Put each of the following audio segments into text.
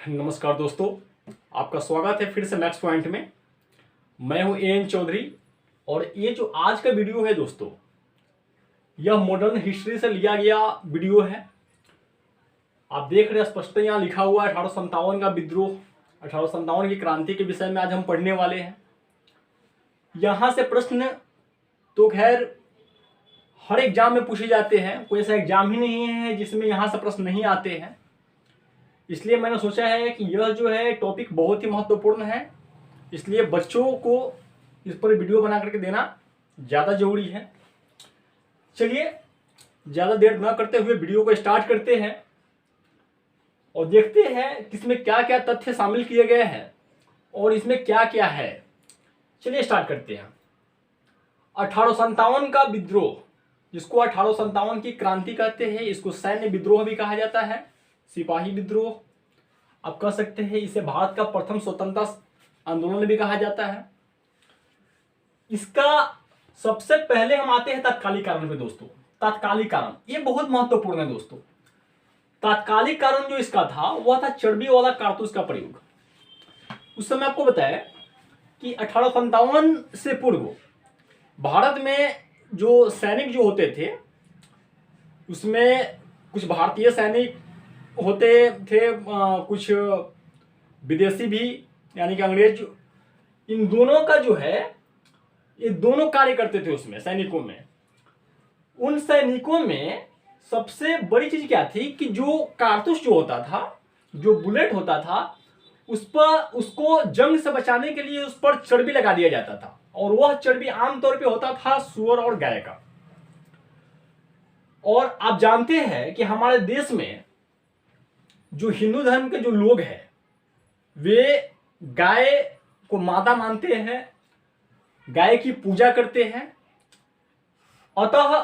नमस्कार दोस्तों, आपका स्वागत है फिर से मैक्स पॉइंट में। मैं हूं एन चौधरी और ये जो आज का वीडियो है दोस्तों, यह मॉडर्न हिस्ट्री से लिया गया वीडियो है। आप देख रहे हैं स्पष्ट यहाँ लिखा हुआ है 1857 का विद्रोह, 1857 की क्रांति के विषय में आज हम पढ़ने वाले हैं। यहाँ से प्रश्न तो खैर हर एग्जाम में पूछे जाते हैं, कोई ऐसा एग्जाम ही नहीं है जिसमें यहाँ से प्रश्न नहीं आते हैं। इसलिए मैंने सोचा है कि यह जो है टॉपिक बहुत ही महत्वपूर्ण है, इसलिए बच्चों को इस पर वीडियो बना करके देना ज़्यादा जरूरी है। चलिए ज़्यादा देर न करते हुए वीडियो को स्टार्ट करते हैं और देखते हैं कि इसमें क्या क्या तथ्य शामिल किए गए हैं और इसमें क्या क्या है। चलिए स्टार्ट करते हैं। 1857 का विद्रोह, जिसको 1857 की क्रांति कहते हैं, इसको सैन्य विद्रोह भी कहा जाता है, सिपाही विद्रोह आप कह सकते हैं। इसे भारत का प्रथम स्वतंत्रता आंदोलन भी कहा जाता है। इसका सबसे पहले हम आते हैं तात्कालिक कारण पे दोस्तों। तात्कालिक कारण ये बहुत महत्वपूर्ण है दोस्तों। तात्कालिक कारण जो इसका था वह था चर्बी वाला कारतूस का प्रयोग। उस समय आपको बताया कि 1857 से पूर्व भारत में जो सैनिक जो होते थे उसमें कुछ भारतीय सैनिक होते थे, कुछ विदेशी भी, यानी कि अंग्रेज। इन दोनों का जो है ये दोनों कार्य करते थे उसमें सैनिकों में। उन सैनिकों में सबसे बड़ी चीज क्या थी कि जो कारतूस जो होता था, जो बुलेट होता था, उस पर उसको जंग से बचाने के लिए उस पर चर्बी लगा दिया जाता था और वह चर्बी आमतौर पे होता था सूअर और गाय का। और आप जानते हैं कि हमारे देश में जो हिंदू धर्म के जो लोग हैं वे गाय को माता मानते हैं, गाय की पूजा करते हैं। अतः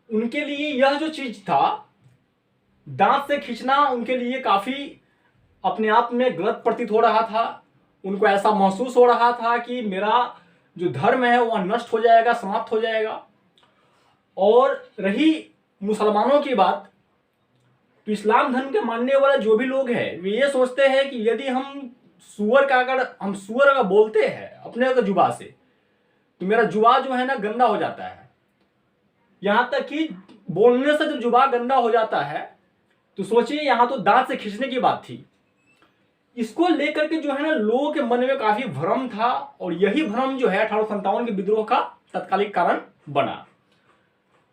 उनके लिए यह जो चीज था दांत से खींचना उनके लिए काफी अपने आप में गलत प्रतीत हो रहा था। उनको ऐसा महसूस हो रहा था कि मेरा जो धर्म है वह नष्ट हो जाएगा, समाप्त हो जाएगा। और रही मुसलमानों की बात, तो इस्लाम धर्म के मानने वाले जो भी लोग हैं वे ये सोचते हैं कि यदि हम सूअर का बोलते हैं अपने जुबा से, तो मेरा जुबा जो है ना गंदा हो जाता है। यहां तक कि बोलने से जब जुबा गंदा हो जाता है तो सोचिए, यहां तो दांत से खींचने की बात थी। इसको लेकर के जो है ना लोगों के मन में काफी भ्रम था और यही भ्रम जो है 1857 के विद्रोह का तत्कालिक कारण बना।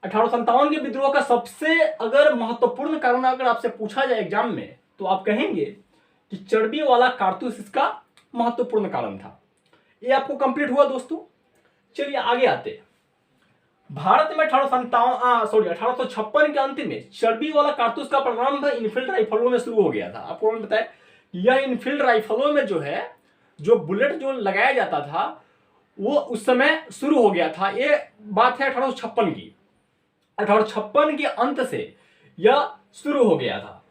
1857 के विद्रोह का सबसे अगर महत्वपूर्ण कारण अगर आपसे पूछा जाए एग्जाम में, तो आप कहेंगे कि चर्बी वाला कारतूस इसका महत्वपूर्ण कारण था। ये आपको कंप्लीट हुआ दोस्तों। चलिए आगे आते हैं। भारत में 1856 के अंत में चर्बी वाला कारतूस का प्रारंभ इनफील्ड राइफलों में शुरू हो गया था। आपको मैंने बताया यह इनफील्ड राइफलों में जो है जो बुलेट जो लगाया जाता था वो उस समय शुरू हो गया था। ये बात है 1856 की। 1856 के अंत से यह शुरू हो गया था।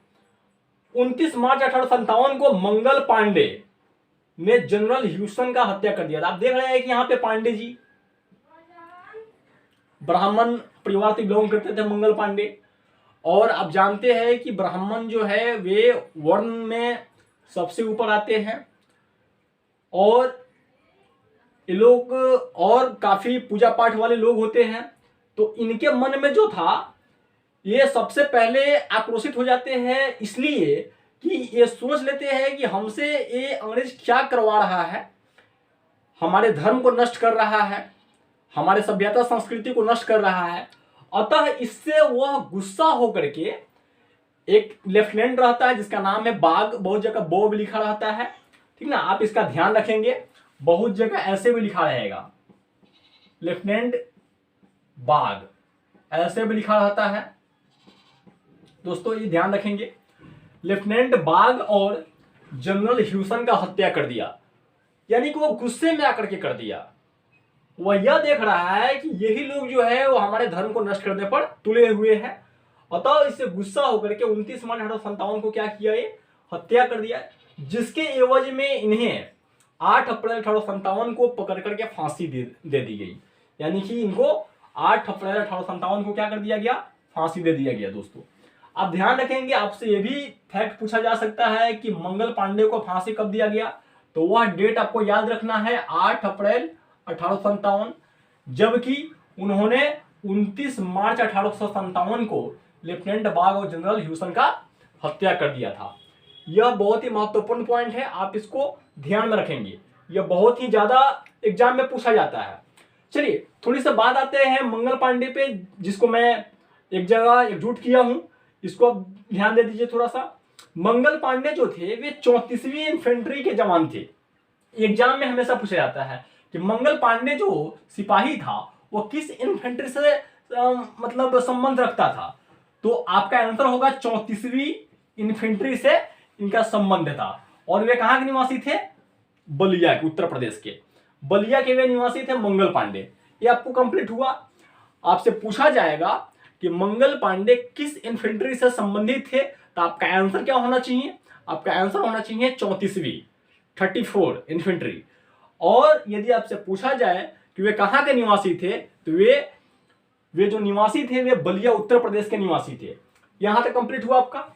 29 मार्च 1857 को मंगल पांडे ने जनरल ह्यूस्टन का हत्या कर दिया था। आप देख रहे हैं कि यहाँ पे पांडे जी ब्राह्मण परिवार से बिलोंग करते थे, मंगल पांडे। और आप जानते हैं कि ब्राह्मण जो है वे वर्ण में सबसे ऊपर आते हैं और ये लोग और काफी पूजा पाठ वाले लोग होते हैं। तो इनके मन में जो था ये सबसे पहले आक्रोशित हो जाते हैं, इसलिए कि ये सोच लेते हैं कि हमसे ये अंग्रेज क्या करवा रहा है, हमारे धर्म को नष्ट कर रहा है, हमारे सभ्यता संस्कृति को नष्ट कर रहा है। अतः इससे वह गुस्सा होकर के, एक लेफ्टिनेंट रहता है जिसका नाम है बाग, बहुत जगह बो भी लिखा रहता है, ठीक ना, आप इसका ध्यान रखेंगे, बहुत जगह ऐसे भी लिखा रहेगा, लेफ्टिनेंट बाग ऐसे भी लिखा रहता है दोस्तों, ये ध्यान रखेंगे। लेफ्टिनेंट बाग और जनरल ह्यूसन का हत्या कर दिया, यानी कि वो गुस्से में आकर के कर दिया। वह यह देख रहा है कि यही लोग जो है वो हमारे धर्म को नष्ट करने पर तुले हुए हैं। अतः इससे गुस्सा होकर के 29 मार्च 1857 को क्या किया, ये हत्या कर दिया, जिसके एवज में इन्हें 8 अप्रैल 1857 को पकड़ करके फांसी दे दी गई। यानी कि इनको 8 अप्रैल 1857 को क्या कर दिया गया, फांसी दे दिया गया दोस्तों। आप ध्यान रखेंगे, आपसे ये भी फैक्ट पूछा जा सकता है कि मंगल पांडे को फांसी कब दिया गया, तो वह डेट आपको याद रखना है 8 अप्रैल 1857, जबकि उन्होंने 29 मार्च 1857 को लेफ्टिनेंट बाग और जनरल ह्यूसन का हत्या कर दिया था। यह बहुत ही महत्वपूर्ण पॉइंट है, आप इसको ध्यान में रखेंगे, यह बहुत ही ज्यादा एग्जाम में पूछा जाता है। चलिए थोड़ी सी बात आते हैं मंगल पांडे पे, जिसको मैं एक जगह एकजुट किया हूं, इसको आप ध्यान दे दीजिए थोड़ा सा। मंगल पांडे जो थे वे 34वीं इन्फेंट्री के जवान थे। एग्जाम में हमेशा पूछा जाता है कि मंगल पांडे जो सिपाही था वो किस इन्फेंट्री से मतलब संबंध रखता था, तो आपका आंसर होगा 34वीं इन्फेंट्री से इनका संबंध था। और वे कहां के निवासी थे? बलिया के, उत्तर प्रदेश के बलिया के वे निवासी थे मंगल पांडे। ये आपको कंप्लीट हुआ। आपसे पूछा जाएगा कि मंगल पांडे किस इन्फेंट्री से संबंधित थे, तो आपका आंसर क्या होना चाहिए? आपका आंसर होना चाहिए 34वीं 34 इन्फेंट्री। और यदि आपसे पूछा जाए कि वे कहां के निवासी थे, तो वे जो निवासी थे वे बलिया उत्तर प्रदेश के निवासी थे। यहां तक कंप्लीट हुआ आपका।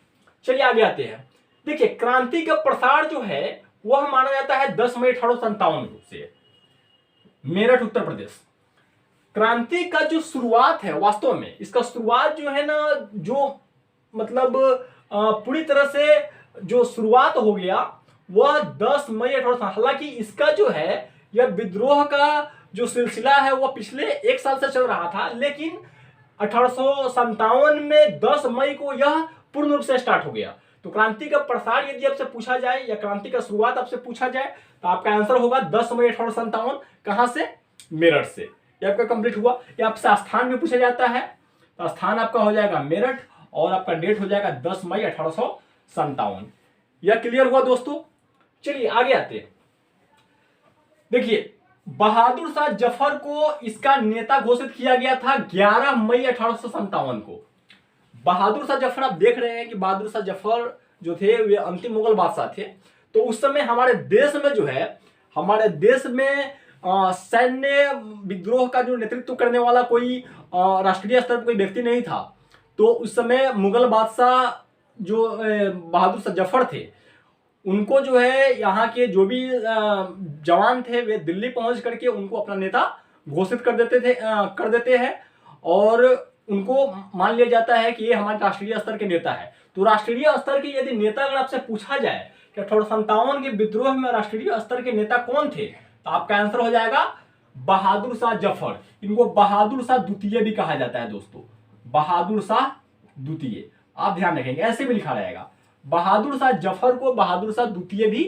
चलिए आगे आते हैं। देखिए क्रांति का प्रसार जो है वह माना जाता है 10 मई 1857 से, मेरठ उत्तर प्रदेश। क्रांति का जो शुरुआत है, वास्तव में इसका शुरुआत जो है ना, जो मतलब पूरी तरह से जो शुरुआत हो गया वह 10 मई 1857। हालांकि इसका जो है यह विद्रोह का जो सिलसिला है वह पिछले 1 साल से चल रहा था, लेकिन 1857 में 10 मई को यह पूर्ण रूप से स्टार्ट हो गया। तो क्रांति का प्रसार यदि आपसे पूछा जाए या क्रांति का शुरुआत आपसे पूछा जाए, तो आपका आंसर होगा 10 मई 1857। कहां से? मेरठ से। ये आपका कंप्लीट हुआ। ये आपसे स्थान भी पूछा जाता है, तो स्थान आपका हो जाएगा मेरठ और आपका डेट हो जाएगा 10 मई 1857। यह क्लियर हुआ दोस्तों। चलिए आगे आते हैं। देखिए बहादुर शाह जफर को इसका नेता घोषित किया गया था 11 मई 1857 को। बहादुर शाह जफर, आप देख रहे हैं कि बहादुर शाह जफर जो थे वे अंतिम मुगल बादशाह थे। तो उस समय हमारे देश में जो है, हमारे देश में सैन्य विद्रोह का जो नेतृत्व करने वाला कोई राष्ट्रीय स्तर पर कोई व्यक्ति नहीं था। तो उस समय मुगल बादशाह जो बहादुर शाह जफर थे, उनको जो है यहाँ के जो भी जवान थे वे दिल्ली पहुंच करके उनको अपना नेता घोषित कर देते हैं और उनको मान लिया जाता है कि ये हमारे राष्ट्रीय स्तर के नेता है। तो राष्ट्रीय स्तर के यदि नेता अगर आपसे पूछा जाए कि 1857 के विद्रोह में राष्ट्रीय स्तर के नेता कौन थे, तो आपका आंसर हो जाएगा बहादुर शाह जफर। इनको बहादुर शाह द्वितीय भी कहा जाता है दोस्तों, बहादुर शाह द्वितीय। आप ध्यान रखेंगे, ऐसे भी लिखा रहेगा। बहादुर शाह जफर को बहादुर शाह द्वितीय भी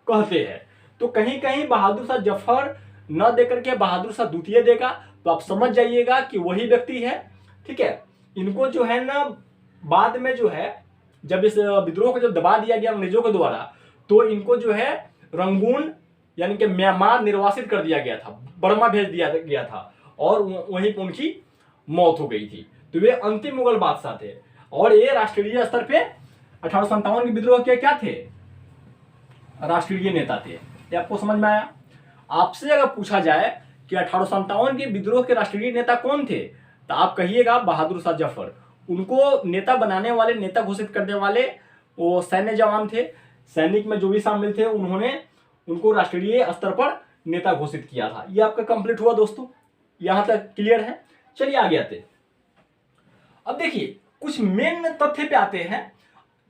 कहते हैं। तो कहीं कहीं बहादुर शाह जफर न देकर के बहादुर शाह द्वितीय देगा, तो आप समझ जाइएगा कि वही व्यक्ति है। ठीक है, इनको जो है ना बाद में जो है जब इस विद्रोह को जब दबा दिया गया अंग्रेजों के द्वारा, तो इनको जो है रंगून यानी कि म्यांमार निर्वासित कर दिया गया था, बर्मा भेज दिया गया था और वहीं पर उनकी मौत हो गई थी। तो वे अंतिम मुगल बादशाह थे और ये राष्ट्रीय स्तर पे 1857 के विद्रोह के क्या थे? राष्ट्रीय नेता थे। ये आपको समझ में आया? आपसे अगर पूछा जाए कि 1857 के विद्रोह के राष्ट्रीय नेता कौन थे, तो आप कहिएगा बहादुर शाह जफर। उनको नेता बनाने वाले, नेता घोषित करने वाले वो सैन्य जवान थे, सैनिक में जो भी शामिल थे उन्होंने उनको राष्ट्रीय स्तर पर नेता घोषित किया था। ये आपका कंप्लीट हुआ दोस्तों, यहां तक क्लियर है। चलिए आगे आते। अब देखिए कुछ मेन तथ्य पे आते हैं,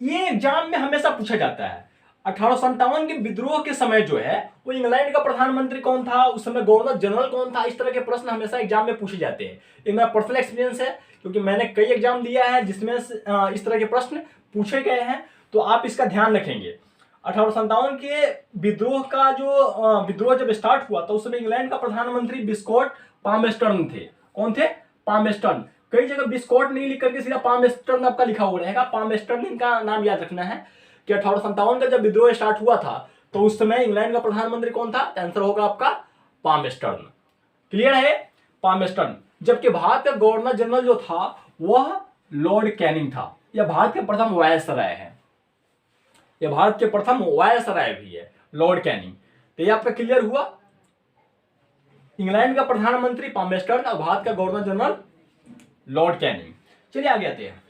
ये एग्जाम में हमेशा पूछा जाता है। 1857 के विद्रोह के समय जो है वो इंग्लैंड का प्रधानमंत्री कौन था, उस समय गवर्नर जनरल कौन था, इस तरह के प्रश्न हमेशा एग्जाम में पूछे जाते हैं। ये मेरा पर्सनल एक्सपीरियंस है, क्योंकि मैंने कई एग्जाम दिया है जिसमें इस तरह के प्रश्न पूछे गए हैं। तो आप इसका ध्यान रखेंगे। 1857 के विद्रोह का जो विद्रोह जब स्टार्ट हुआ तो उस समय इंग्लैंड का प्रधानमंत्री बिस्कॉट पामेस्टर्न थे। कौन थे? पामेस्टर्न। कई जगह बिस्कॉट नहीं लिख करके सीधा पामेस्टर्न आपका लिखा हुआ रहेगा। पामेस्टर्न इनका नाम याद रखना है कि 1857 का जब विद्रोह स्टार्ट हुआ था तो उस समय इंग्लैंड का प्रधानमंत्री कौन था? आंसर होगा आपका पामेस्टर्न। क्लियर है? पामेस्टर्न। जबकि भारत का गवर्नर जनरल जो था वह लॉर्ड कैनिंग था। यह भारत के प्रथम वायसराय है, यह भारत के प्रथम वायसराय भी है, लॉर्ड कैनिंग। तो ये आपका क्लियर हुआ। इंग्लैंड का प्रधानमंत्री पामेस्टर्न और भारत का गवर्नर जनरल लॉर्ड कैनिंग। चलिए आगे आते हैं।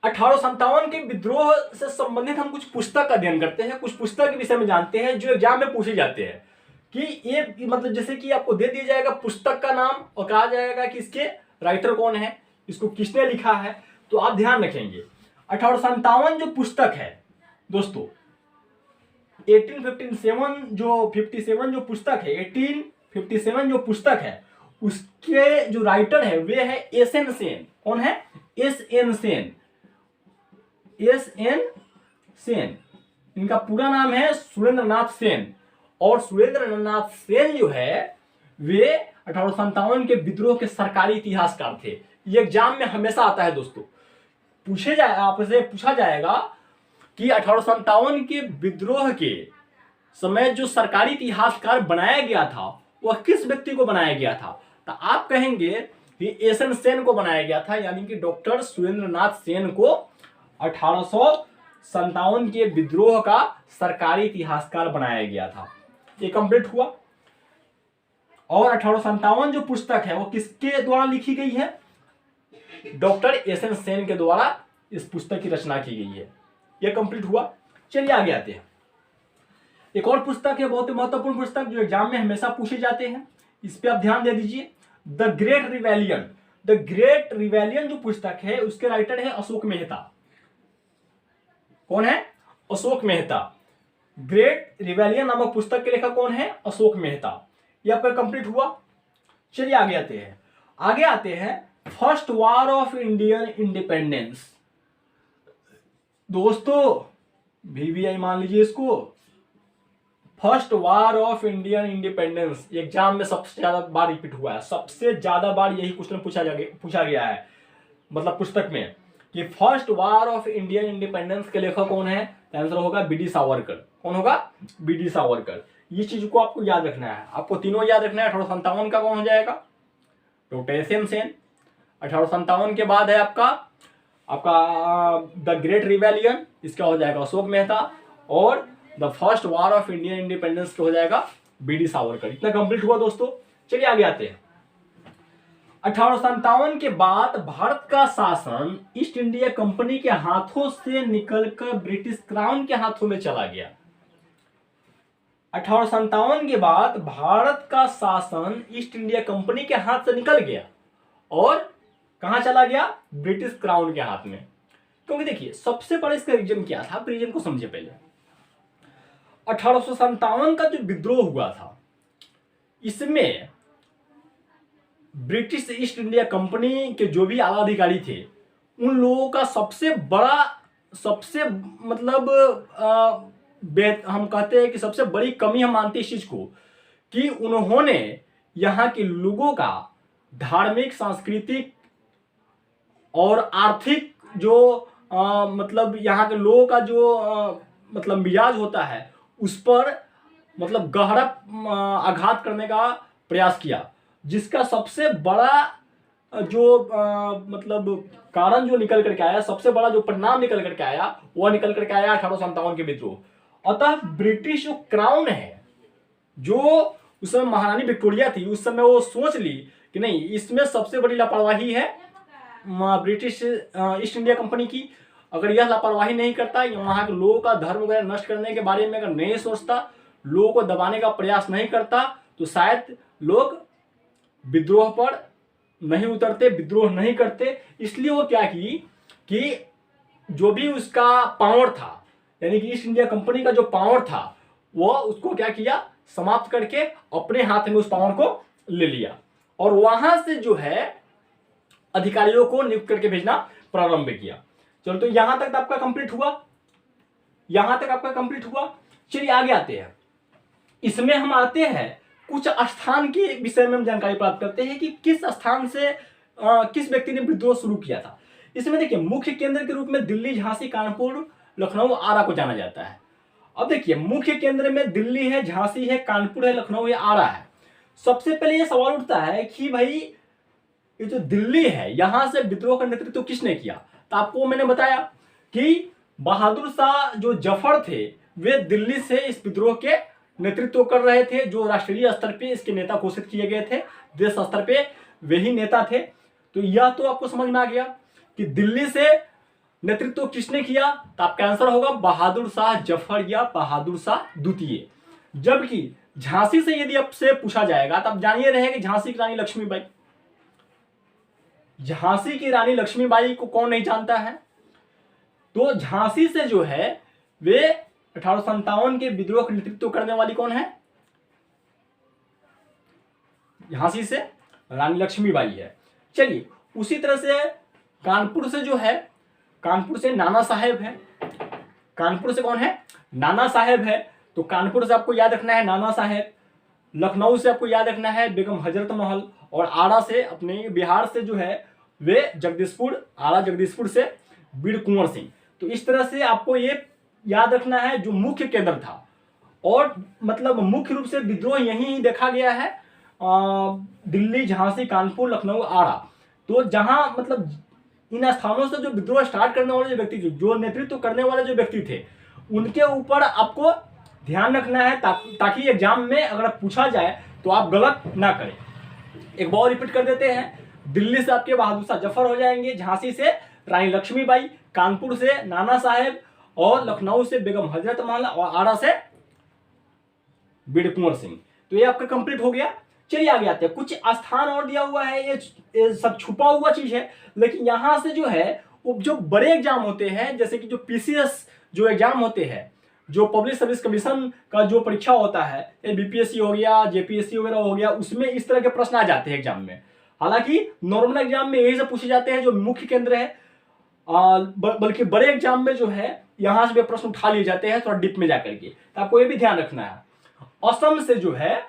1857 के विद्रोह से संबंधित हम कुछ पुस्तक का अध्ययन करते हैं, कुछ पुस्तक के विषय में जानते हैं जो एग्जाम में पूछे जाते हैं कि ये मतलब जैसे कि आपको दे दिया जाएगा पुस्तक का नाम और कहा जाएगा कि इसके राइटर कौन है, इसको किसने लिखा है, तो आप ध्यान रखेंगे 1857 जो पुस्तक है दोस्तों, 1857 जो पुस्तक है, 1857 जो पुस्तक है उसके जो राइटर है वे है एस एन सेन। कौन है? S N Sen. S N Sen, इनका पूरा नाम है सुरेंद्र नाथ सेन। और सुरेंद्र नाथ सेन जो है वे 1857 के विद्रोह के सरकारी इतिहासकार थे। ये एग्जाम में हमेशा आता है दोस्तों, आपसे पूछा जाएगा कि 1857 के विद्रोह के समय जो सरकारी इतिहासकार बनाया गया था वह किस व्यक्ति को बनाया गया था, तो आप कहेंगे कि एस एन सेन को बनाया गया था, यानी कि डॉक्टर सुरेंद्र नाथ सेन को 1857 के विद्रोह का सरकारी इतिहासकार बनाया गया था। ये कंप्लीट हुआ। और 1857 जो पुस्तक है वो किसके द्वारा लिखी गई है? डॉक्टर एस एन सेन के द्वारा इस पुस्तक की रचना की गई है। यह कंप्लीट हुआ। चलिए आगे आते हैं। एक और पुस्तक है, बहुत ही महत्वपूर्ण पुस्तक जो एग्जाम में हमेशा पूछे जाते हैं, इस पे आप ध्यान दे दीजिए। The great rebellion. The great rebellion जो पुस्तक है उसके राइटर है अशोक मेहता। कौन है? अशोक मेहता। ग्रेट रिवेलियन नामक पुस्तक के लेखक कौन है? अशोक मेहता। यह आपका कंप्लीट हुआ। चलिए आगे आते हैं first war of Indian independence. दोस्तों VVI मान लीजिए इसको। First war of Indian independence exam में सबसे ज्यादा बार रिपीट हुआ है, सबसे ज्यादा बार यही क्वेश्चन पूछा गया है, मतलब पुस्तक में, कि first war of Indian independence के लेखक कौन है? आंसर होगा BD सावरकर। कौन होगा? BD सावरकर। ये चीज को आपको याद रखना है, आपको तीनों याद रखना है। 1857 का कौन हो जाएगा? Doctor S N Sen. 1857 के बाद है आपका द ग्रेट रिवेलियन, इसका हो जाएगा अशोक मेहता। और the first war of Indian independence का हो जाएगा BD सावरकर। इतना कंप्लीट हुआ दोस्तों। चलिए आगे आते हैं। 1857 के बाद भारत का शासन ईस्ट इंडिया कंपनी के हाथों से निकलकर ब्रिटिश क्राउन के हाथों में चला गया। 1857 के बाद भारत का शासन ईस्ट इंडिया कंपनी के हाथ से निकल गया और कहां चला गया? ब्रिटिश क्राउन के हाथ में। क्योंकि देखिए सबसे बड़ा इसका रीजन क्या था, रीजन को समझे पहले। 1857 का जो विद्रोह हुआ था इसमें ब्रिटिश ईस्ट इंडिया कंपनी के जो भी आला अधिकारी थे उन लोगों का सबसे मतलब हम कहते हैं कि सबसे बड़ी कमी हम मानते हैं इस चीज को कि उन्होंने यहाँ के लोगों का धार्मिक, सांस्कृतिक और आर्थिक जो मतलब यहाँ के लोगों का जो मतलब मिजाज होता है उस पर मतलब गहरा आघात करने का प्रयास किया, जिसका सबसे बड़ा जो मतलब कारण जो निकल करके आया, सबसे बड़ा जो परिणाम निकल करके आया वह निकल करके आया 1857 के विद्रोह। अतः ब्रिटिश जो क्राउन है, जो उस समय महारानी विक्टोरिया थी, उस समय वो सोच ली कि नहीं, इसमें सबसे बड़ी लापरवाही है ब्रिटिश ईस्ट इंडिया कंपनी की। अगर यह लापरवाही नहीं करता, वहां के लोगों का धर्म वगैरह नष्ट करने के बारे में अगर नहीं सोचता, लोगों को दबाने का प्रयास नहीं करता, तो शायद लोग विद्रोह पर नहीं उतरते, विद्रोह नहीं करते। इसलिए वो क्या की कि जो भी उसका पावर था, यानी कि ईस्ट इंडिया कंपनी का जो पावर था, वो उसको क्या किया, समाप्त करके अपने हाथ में उस पावर को ले लिया और वहां से जो है अधिकारियों को नियुक्त करके भेजना प्रारंभ किया। चलो, तो यहां तक आपका कंप्लीट हुआ। चलिए आगे आते हैं। इसमें हम आते हैं कुछ स्थान के विषय में हम जानकारी प्राप्त करते हैं कि किस स्थान से किस व्यक्ति ने विद्रोह शुरू किया था। इसमें देखिए मुख्य केंद्र के रूप में दिल्ली, झांसी, कानपुर, लखनऊ, आरा को जाना जाता है। अब देखिए मुख्य केंद्र में दिल्ली है, झांसी है, कानपुर है, लखनऊ है, आरा है। सबसे पहले यह सवाल उठता है कि भाई ये जो दिल्ली है, यहां से विद्रोह का नेतृत्व किसने किया? तो आपको मैंने बताया कि बहादुर शाह जो जफर थे वे दिल्ली से इस विद्रोह के नेतृत्व कर रहे थे, जो राष्ट्रीय स्तर पे इसके नेता घोषित किए गए थे, देश स्तर पे वही नेता थे। तो यह तो आपको समझ में आ गया कि दिल्ली से नेतृत्व किसने किया? तो आपका आंसर होगा बहादुर शाह जफर या बहादुर शाह द्वितीय। जबकि झांसी से यदि आपसे पूछा जाएगा तो आप जानिए रहे कि झांसी की रानी लक्ष्मीबाई। झांसी की रानी लक्ष्मीबाई को कौन नहीं जानता है? तो झांसी से जो है वे 1857 के विद्रोह का नेतृत्व करने वाली कौन है? झांसी से रानी लक्ष्मीबाई है। चलिए, उसी तरह से कानपुर से जो है, कानपुर से नाना साहेब है। कानपुर से कौन है? नाना साहेब है। तो कानपुर से आपको याद रखना है नाना साहेब, लखनऊ से आपको याद रखना है बेगम हजरत महल, और आरा से, अपने बिहार से जो है वे जगदीशपुर, आरा जगदीशपुर से बीड़ कुंवर सिंह। तो इस तरह से आपको ये याद रखना है जो मुख्य केंद्र था। और मतलब मुख्य रूप से विद्रोह यहीं देखा गया है, दिल्ली, झांसी, कानपुर, लखनऊ, आरा। तो जहां मतलब इन स्थानों से जो विद्रोह स्टार्ट करने वाले जो व्यक्ति थे, जो नेतृत्व करने वाले जो व्यक्ति थे, उनके ऊपर आपको ध्यान रखना है ताकि एग्जाम में अगर पूछा जाए तो आप गलत ना करें। एक बार रिपीट कर देते हैं। दिल्ली से आपके बहादुर शाह जफर हो जाएंगे, झांसी से रानी लक्ष्मीबाई, कानपुर से नाना साहेब, और लखनऊ से बेगम हजरत महल, और आरा से बीड़ कुंवर सिंह। तो ये आपका कंप्लीट हो गया। चलिए आगे आते हैं। कुछ स्थान और दिया हुआ है, ये सब छुपा हुआ चीज है, लेकिन यहां से जो है वो जो बड़े एग्जाम होते हैं, जैसे कि जो पीसीएस जो एग्जाम होते हैं, जो पब्लिक सर्विस कमीशन का जो परीक्षा होता है, बीपीएससी हो गया, जेपीएससी वगैरह हो गया, उसमें इस तरह के प्रश्न आ जाते हैं एग्जाम में। हालांकि नॉर्मल एग्जाम में यही से पूछे जाते हैं जो मुख्य केंद्र है, बल्कि बड़े एग्जाम में जो है यहां से भी प्रश्न उठा लिए जाते हैं थोड़ा डीप में जाकर के। तो आपको ये भी ध्यान रखना है। असम से जो है,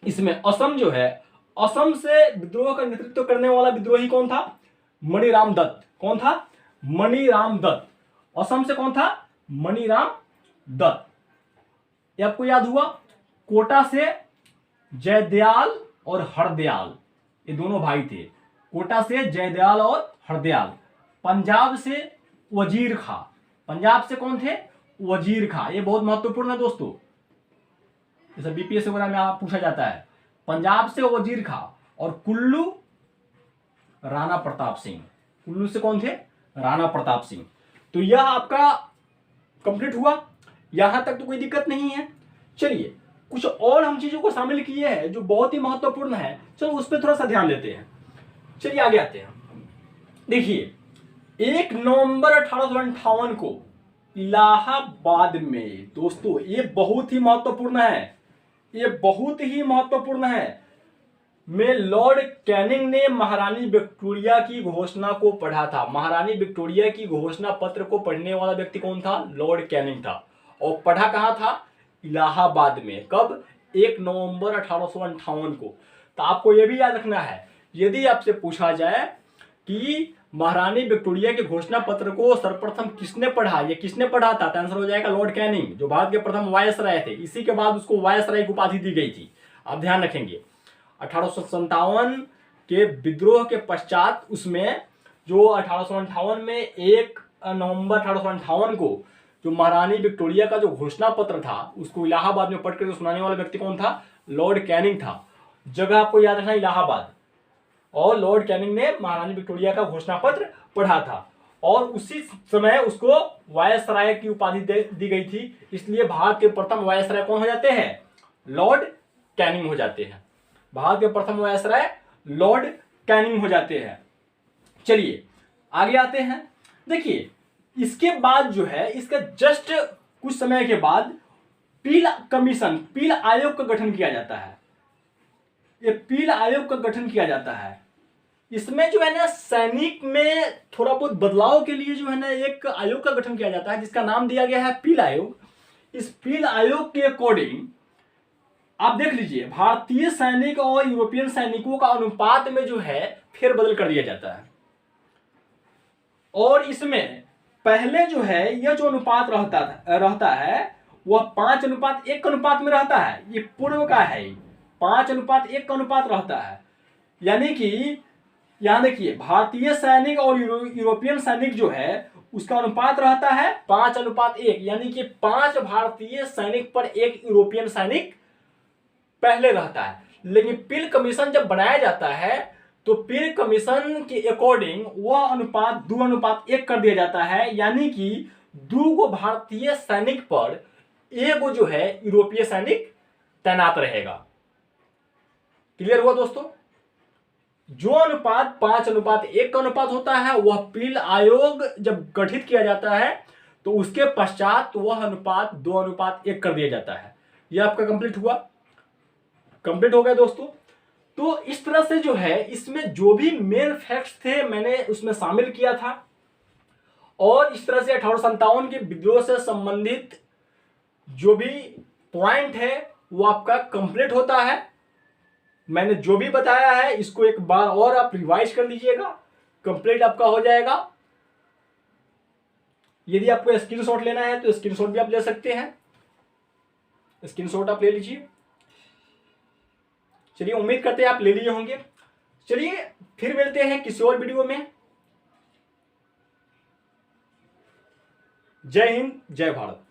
इसमें असम जो है, असम से विद्रोह का नेतृत्व करने वाला विद्रोही कौन था? मणिराम दत्त। कौन था? मणिराम दत्त। असम से कौन था? मणिराम दत्त। ये आपको याद हुआ। कोटा से जयदयाल और हरदयाल, ये दोनों भाई थे। कोटा से जयदयाल और हरदयाल। पंजाब से वजीर खां। पंजाब से कौन थे? वजीर खां। ये बहुत महत्वपूर्ण है दोस्तों, जैसे बीपीएस वगैरह में आप पूछा जाता है। पंजाब से वजीर खां। और कुल्लू राणा प्रताप सिंह। कुल्लू से कौन थे? राणा प्रताप सिंह। तो यह आपका कंप्लीट हुआ। यहां तक तो कोई दिक्कत नहीं है। चलिए, कुछ और हम चीजों को शामिल किए हैं जो बहुत ही महत्वपूर्ण है, चलो उस पर थोड़ा सा ध्यान देते हैं। चलिए आगे आते हैं। देखिए, 1 नवंबर 1858 को इलाहाबाद में, दोस्तों ये बहुत ही महत्वपूर्ण है, ये बहुत ही महत्वपूर्ण है, में लॉर्ड कैनिंग ने महारानी विक्टोरिया की घोषणा को पढ़ा था। महारानी विक्टोरिया की घोषणा पत्र को पढ़ने वाला व्यक्ति कौन था? लॉर्ड कैनिंग था। और पढ़ा कहां था? इलाहाबाद में। कब? 1 नवंबर 1858 को। तो आपको यह भी याद रखना है, यदि आपसे पूछा जाए कि महारानी विक्टोरिया के घोषणा पत्र को सर्वप्रथम किसने पढ़ा, ये किसने पढ़ा था, तो आंसर हो जाएगा लॉर्ड कैनिंग, जो भारत के प्रथम वायसराय थे। इसी के बाद उसको वायसराय की उपाधि दी गई थी। आप ध्यान रखेंगे। 1857 के विद्रोह के पश्चात उसमें जो 1858 में 1 नवंबर 1858 को जो महारानी विक्टोरिया का जो घोषणा पत्र था, उसको इलाहाबाद में पढ़ कर सुनाने वाला व्यक्ति कौन था? लॉर्ड कैनिंग था। जगह आपको याद रखना, इलाहाबाद। और लॉर्ड कैनिंग ने महारानी विक्टोरिया का घोषणा पत्र पढ़ा था, और उसी समय उसको वायसराय की उपाधि दी गई थी। इसलिए भारत के प्रथम वायसराय कौन हो जाते हैं? लॉर्ड कैनिंग हो जाते हैं। भारत के प्रथम वायसराय लॉर्ड कैनिंग हो जाते हैं। चलिए आगे आते हैं। देखिए, इसके बाद जो है, इसका जस्ट कुछ समय के बाद पील कमीशन, पील आयोग का गठन किया जाता है। ये पील आयोग का गठन किया जाता है। इसमें जो है ना, सैनिक में थोड़ा बहुत बदलाव के लिए जो है ना, एक आयोग का गठन किया जाता है जिसका नाम दिया गया है पील आयोग। इस पील आयोग के अकॉर्डिंग आप देख लीजिए, भारतीय सैनिक और यूरोपियन सैनिकों का अनुपात में जो है फेरबदल कर दिया जाता है। और इसमें पहले जो है यह जो अनुपात रहता है वह 5:1 अनुपात में रहता है। ये पूर्व का है, 5:1 का अनुपात रहता है। यानी कि यहां देखिए, भारतीय सैनिक और यूरोपियन सैनिक जो है उसका अनुपात रहता है 5:1, यानी कि 5 भारतीय सैनिक पर 1 यूरोपियन सैनिक पहले रहता है। लेकिन पील कमीशन जब बनाया जाता है तो पे कमीशन के अकॉर्डिंग वह अनुपात 2:1 कर दिया जाता है, यानी कि 2 गो भारतीय सैनिक पर 1 गो जो है यूरोपीय सैनिक तैनात रहेगा। क्लियर हुआ दोस्तों? जो अनुपात 5:1 का अनुपात होता है वह पील आयोग जब गठित किया जाता है तो उसके पश्चात वह अनुपात 2:1 कर दिया जाता है। यह आपका कंप्लीट हुआ, कंप्लीट हो गया दोस्तों। तो इस तरह से जो है इसमें जो भी मेन फैक्ट्स थे मैंने उसमें शामिल किया था, और इस तरह से 1857 के विद्रोह से संबंधित जो भी पॉइंट है वो आपका कंप्लीट होता है। मैंने जो भी बताया है इसको एक बार और आप रिवाइज कर लीजिएगा, कंप्लीट आपका हो जाएगा। यदि आपको स्क्रीनशॉट लेना है तो स्क्रीनशॉट भी आप ले सकते हैं, स्क्रीनशॉट आप ले लीजिए। चलिए, उम्मीद करते हैं आप ले लिए होंगे। चलिए फिर मिलते हैं किसी और वीडियो में। जय हिंद, जय भारत।